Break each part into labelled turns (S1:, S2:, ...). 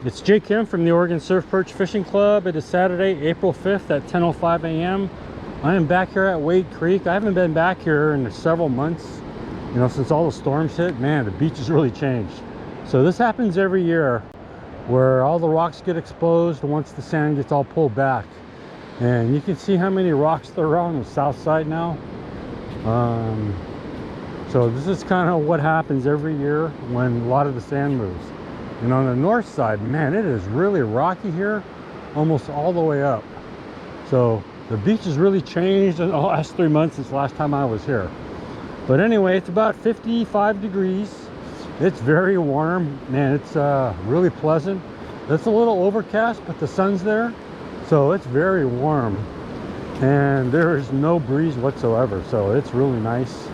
S1: It's Jake Kim from the Oregon Surf Perch Fishing Club. It is Saturday, April 5th at 10:05 a.m. I am back here at Wade Creek. I haven't been back here in several months, you know, since all the storms hit. Man, the beach has really changed. So this happens every year where all the rocks get exposed once the sand gets all pulled back. And you can see how many rocks there are on the south side now. So this is kind of what happens every year when a lot of the sand moves. And on the north side, man, it is really rocky here almost all the way up. So the beach has really changed in the last 3 months since the last time I was here. But anyway, it's about 55 degrees. It's very warm, man. It's really pleasant. It's a little overcast, but the sun's there, so it's very warm. And there is no breeze whatsoever, so it's really nice.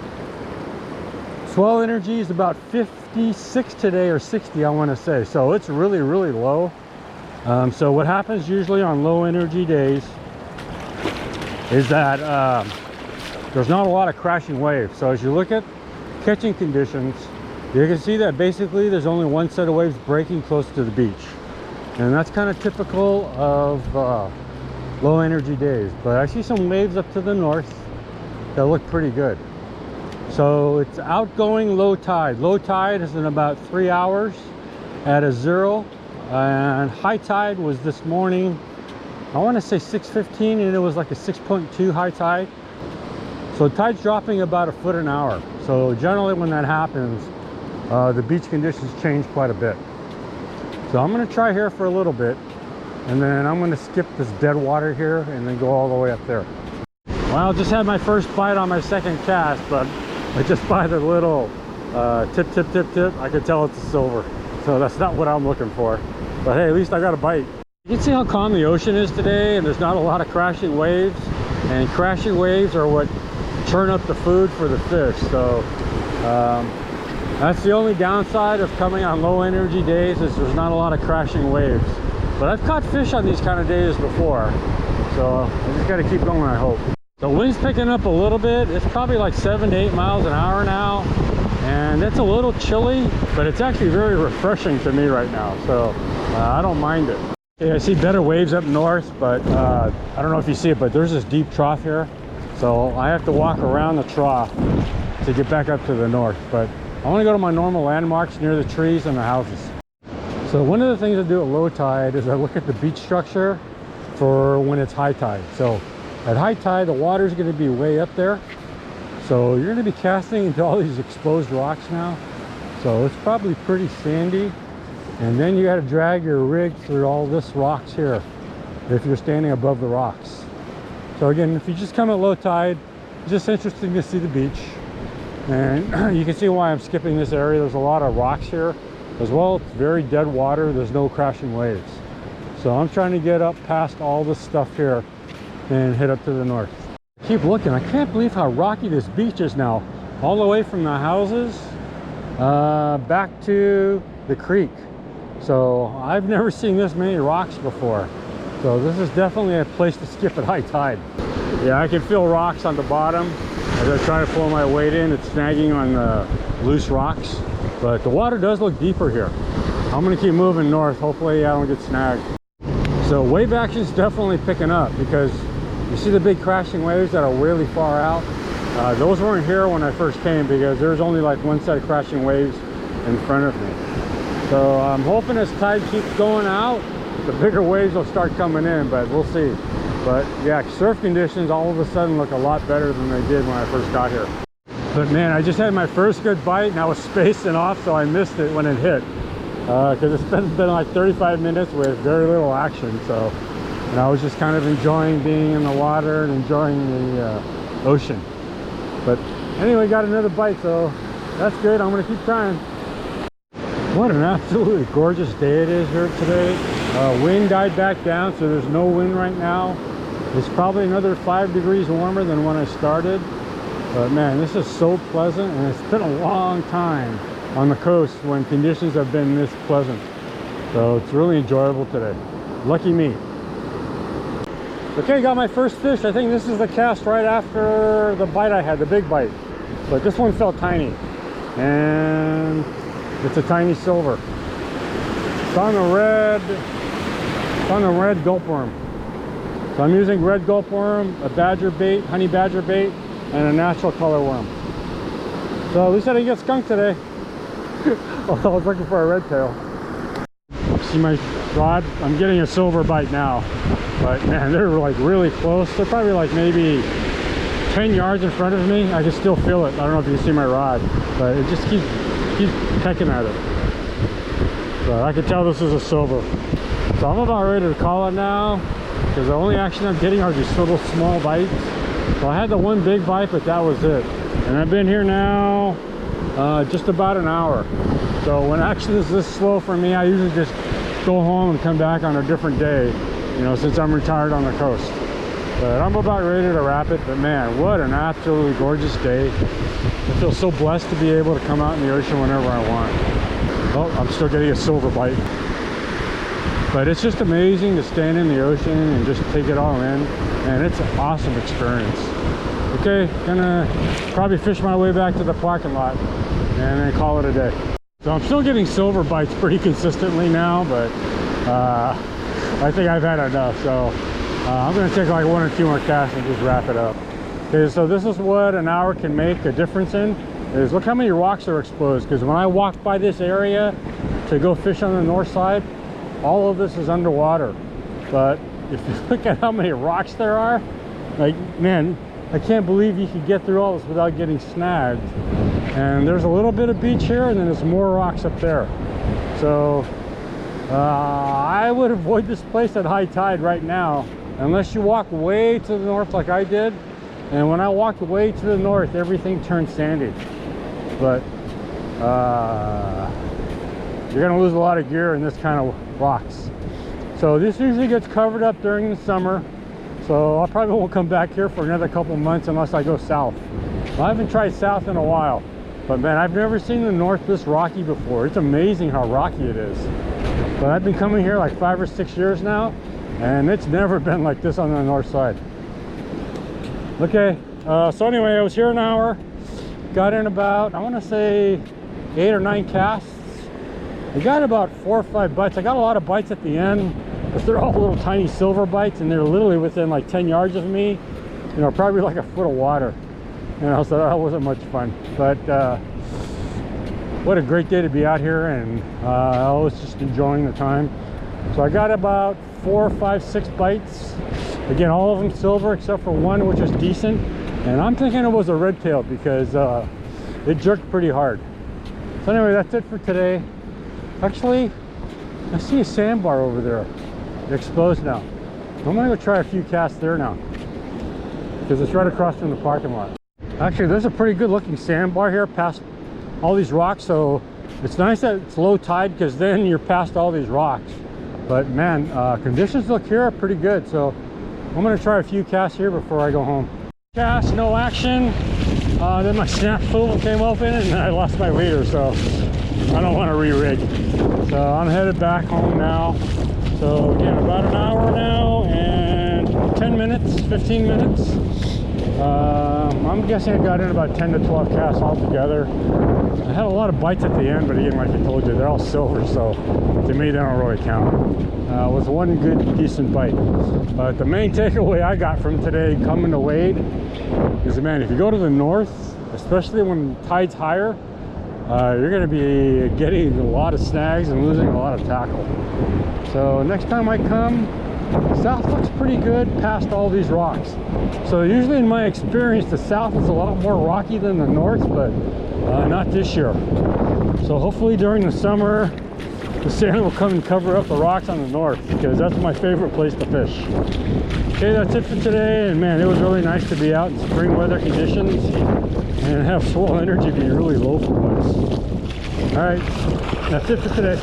S1: Swell energy is about 56 today, or 60 I want to say, so it's really low. So what happens usually on low energy days is that there's not a lot of crashing waves. So as you look at catching conditions, you can see that basically there's only one set of waves breaking close to the beach, and that's kind of typical of low energy days. But I see some waves up to the north that look pretty good. So it's outgoing low tide. Low tide is in about 3 hours at a 0, and high tide was this morning, I want to say 6:15, and it was like a 6.2 high tide. So tide's dropping about 1 foot an hour. So generally when that happens, the beach conditions change quite a bit. So I'm going to try here for a little bit, and then I'm going to skip this dead water here and then go all the way up there. Well, I just had my first bite on my second cast, but I just by the little tip, I could tell it's a silver. So that's not what I'm looking for. But hey, at least I got a bite. You can see how calm the ocean is today, and there's not a lot of crashing waves. And crashing waves are what churn up the food for the fish. So that's the only downside of coming on low energy days, is there's not a lot of crashing waves. But I've caught fish on these kind of days before. So I just got to keep going, I hope. The wind's picking up a little bit. It's probably like 7 to 8 miles an hour now, and it's a little chilly, but it's actually very refreshing to me right now, so I don't mind it. Okay, I see better waves up north, but I don't know if you see it, but there's this deep trough here, so I have to walk around the trough to get back up to the north. But I want to go to my normal landmarks near the trees and the houses. So one of the things I do at low tide is I look at the beach structure for when it's high tide. So at high tide, the water is going to be way up there. So you're going to be casting into all these exposed rocks now. So it's probably pretty sandy. And then you got to drag your rig through all this rocks here if you're standing above the rocks. So again, if you just come at low tide, it's just interesting to see the beach. And you can see why I'm skipping this area. There's a lot of rocks here as well. It's very dead water. There's no crashing waves. So I'm trying to get up past all this stuff here and head up to the north. Keep looking. I can't believe how rocky this beach is now, all the way from the houses back to the creek. So I've never seen this many rocks before. So this is definitely a place to skip at high tide. Yeah, I can feel rocks on the bottom as I try to pull my weight in. It's snagging on the loose rocks, but the water does look deeper here. I'm gonna keep moving north. Hopefully I don't get snagged. So wave action is definitely picking up, because you see the big crashing waves that are really far out. Those weren't here when I first came, because there's only like one set of crashing waves in front of me. So I'm hoping as tide keeps going out, the bigger waves will start coming in, but we'll see. But yeah, surf conditions all of a sudden look a lot better than they did when I first got here. But man, I just had my first good bite, and I was spacing off, so I missed it when it hit. Because it's been like 35 minutes with very little action. So, and I was just kind of enjoying being in the water and enjoying the ocean. But anyway, got another bite, so that's good. I'm gonna keep trying. What an absolutely gorgeous day it is here today. Wind died back down, so there's no wind right now. It's probably another 5 degrees warmer than when I started. But man, this is so pleasant, and it's been a long time on the coast when conditions have been this pleasant. So it's really enjoyable today. Lucky me. Okay, got my first fish. I think this is the cast right after the bite I had, the big bite. But this one felt tiny. And it's a tiny silver. Found a red gulpworm. So I'm using red gulpworm, a badger bait, honey badger bait, and a natural color worm. So at least I didn't get skunked today. I was looking for a red tail. See my rod? I'm getting a silver bite now. But man, they're like really close. They're probably like maybe 10 yards in front of me. I can still feel it. I don't know if you can see my rod, but it just keeps pecking at it. But I can tell this is a silver. So I'm about ready to call it now, because the only action I'm getting are these little small bites. So I had the one big bite, but that was it. And I've been here now just about an hour. So when action is this slow for me, I usually just go home and come back on a different day, you know, since I'm retired on the coast. But I'm about ready to wrap it. But man, what an absolutely gorgeous day. I feel so blessed to be able to come out in the ocean whenever I want. Oh, I'm still getting a silver bite. But it's just amazing to stand in the ocean and just take it all in. And it's an awesome experience. Okay, gonna probably fish my way back to the parking lot and then call it a day. So I'm still getting silver bites pretty consistently now, but I think I've had enough. So I'm gonna take like 1 or 2 more casts and just wrap it up. Okay, so this is what an hour can make a difference in, is look how many rocks are exposed. Because when I walk by this area to go fish on the north side, all of this is underwater. But if you look at how many rocks there are, like, man, I can't believe you could get through all this without getting snagged. And there's a little bit of beach here, and then there's more rocks up there. So I would avoid this place at high tide right now, unless you walk way to the north like I did. And when I walked way to the north, everything turned sandy. But you're gonna lose a lot of gear in this kind of rocks. So this usually gets covered up during the summer. So I probably won't come back here for another couple months unless I go south. I haven't tried south in a while. But man, I've never seen the north this rocky before. It's amazing how rocky it is. But I've been coming here like 5 or 6 years now, and it's never been like this on the north side. Okay, so anyway, I was here an hour. Got in about, I want to say 8 or 9 casts. I got about 4 or 5 bites. I got a lot of bites at the end, but they're all little tiny silver bites, and they're literally within like 10 yards of me. You know, probably like a foot of water. You know, so that wasn't much fun. But what a great day to be out here, and I was just enjoying the time. So I got about 4, 5, 6 bites. Again, all of them silver except for one which was decent. And I'm thinking it was a red tail because it jerked pretty hard. So anyway, that's it for today. Actually, I see a sandbar over there, exposed now. I'm gonna go try a few casts there now, because it's right across from the parking lot. Actually, there's a pretty good looking sandbar here past all these rocks, so it's nice that it's low tide, because then you're past all these rocks. But man, conditions look here are pretty good, so I'm gonna try a few casts here before I go home. Cast, no action. Then my snap spool came open and I lost my leader, so I don't want to re-rig. So I'm headed back home now. So again, about an hour now and 10 minutes, 15 minutes. I'm guessing I got in about 10 to 12 casts altogether. I had a lot of bites at the end, but again, like I told you, they're all silver, so to me they don't really count. It was one good, decent bite. But the main takeaway I got from today coming to Wade is, man, if you go to the north, especially when tide's higher, you're going to be getting a lot of snags and losing a lot of tackle. So next time I come, south looks pretty good past all these rocks. So usually in my experience, the south is a lot more rocky than the north, but not this year. So hopefully during the summer, the sand will come and cover up the rocks on the north, because that's my favorite place to fish. Okay, that's it for today, and man, it was really nice to be out in spring weather conditions and have swell energy be really low for once. All right, that's it for today.